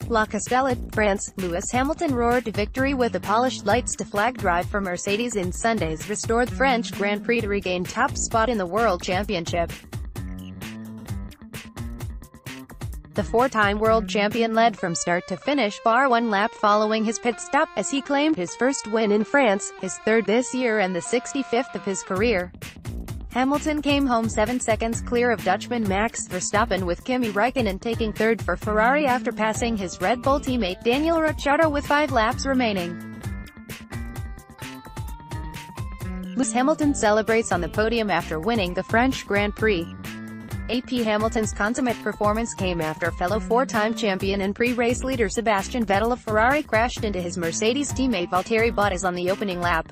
La Castellet, France. Lewis Hamilton roared to victory with a polished lights-to-flag drive for Mercedes in Sunday's restored French Grand Prix to regain top spot in the World Championship. The four-time world champion led from start to finish, bar one lap following his pit stop, as he claimed his first win in France, his third this year and the 65th of his career. Hamilton came home 7 seconds clear of Dutchman Max Verstappen, with Kimi Raikkonen taking third for Ferrari after passing his Red Bull teammate Daniel Ricciardo with 5 laps remaining. Lewis Hamilton celebrates on the podium after winning the French Grand Prix. AP Hamilton's consummate performance came after fellow four-time champion and pre-race leader Sebastian Vettel of Ferrari crashed into his Mercedes teammate Valtteri Bottas on the opening lap.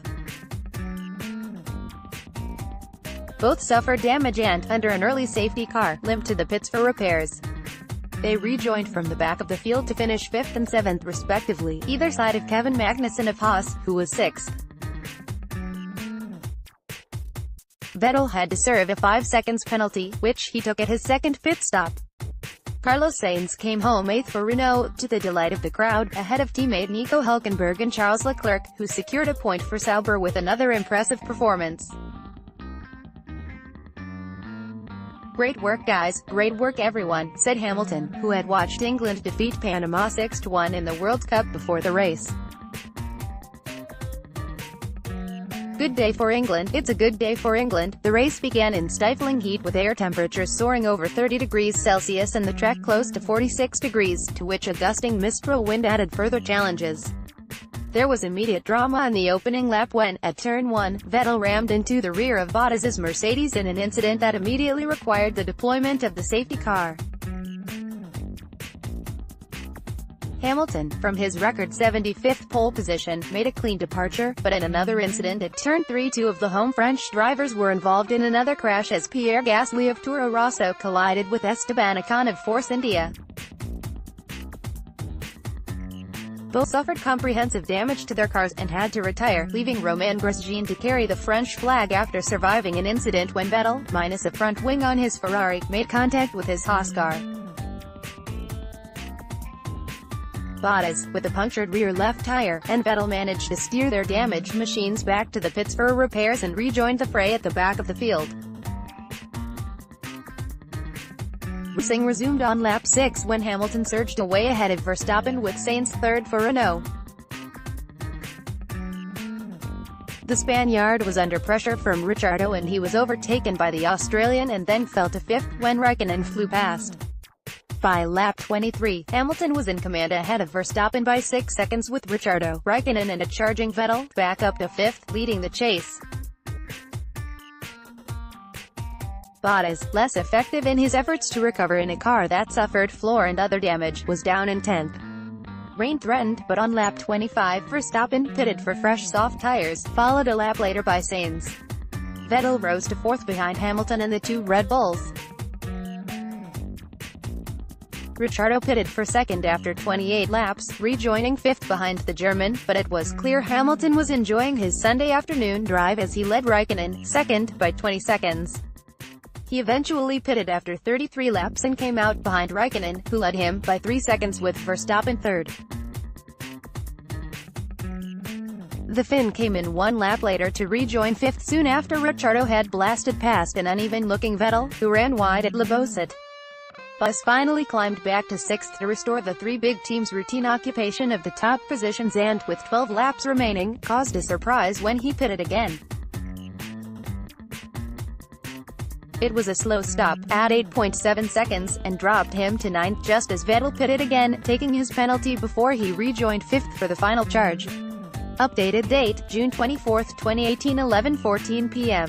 Both suffered damage and, under an early safety car, limped to the pits for repairs. They rejoined from the back of the field to finish 5th and 7th respectively, either side of Kevin Magnussen of Haas, who was 6th. Vettel had to serve a 5 seconds penalty, which he took at his second pit stop. Carlos Sainz came home 8th for Renault, to the delight of the crowd, ahead of teammate Nico Hülkenberg and Charles Leclerc, who secured a point for Sauber with another impressive performance. "Great work guys, great work everyone," said Hamilton, who had watched England defeat Panama 6-1 in the World Cup before the race. "Good day for England, it's a good day for England." The race began in stifling heat with air temperatures soaring over 30 degrees Celsius and the track close to 46 degrees, to which a gusting Mistral wind added further challenges. There was immediate drama on the opening lap when, at turn 1, Vettel rammed into the rear of Bottas's Mercedes in an incident that immediately required the deployment of the safety car. Hamilton, from his record 75th pole position, made a clean departure, but in another incident at turn 3, 2 of the home French drivers were involved in another crash as Pierre Gasly of Toro Rosso collided with Esteban Ocon of Force India. Both suffered comprehensive damage to their cars, and had to retire, leaving Romain Grosjean to carry the French flag after surviving an incident when Vettel, minus a front wing on his Ferrari, made contact with his Haas car. Bottas, with a punctured rear left tire, and Vettel managed to steer their damaged machines back to the pits for repairs and rejoined the fray at the back of the field. Racing resumed on lap 6 when Hamilton surged away ahead of Verstappen, with Sainz third for Renault. The Spaniard was under pressure from Ricciardo and he was overtaken by the Australian and then fell to 5th, when Raikkonen flew past. By lap 23, Hamilton was in command ahead of Verstappen by 6 seconds, with Ricciardo, Raikkonen and a charging Vettel back up to 5th, leading the chase. Bottas, less effective in his efforts to recover in a car that suffered floor and other damage, was down in 10th. Rain threatened, but on lap 25, Verstappen, pitted for fresh soft tires, followed a lap later by Sainz. Vettel rose to 4th behind Hamilton and the 2 Red Bulls. Ricciardo pitted for 2nd after 28 laps, rejoining 5th behind the German, but it was clear Hamilton was enjoying his Sunday afternoon drive as he led Raikkonen, 2nd, by 20 seconds. He eventually pitted after 33 laps and came out behind Raikkonen, who led him by 3 seconds, with Verstappen third. The Finn came in 1 lap later to rejoin 5th soon after Ricciardo had blasted past an uneven-looking Vettel, who ran wide at Le Beausset. Bottas finally climbed back to 6th to restore the 3 big teams' routine occupation of the top positions and, with 12 laps remaining, caused a surprise when he pitted again. It was a slow stop, at 8.7 seconds, and dropped him to 9th just as Vettel pitted again, taking his penalty before he rejoined 5th for the final charge. Updated date, June 24, 2018, 11:14 p.m.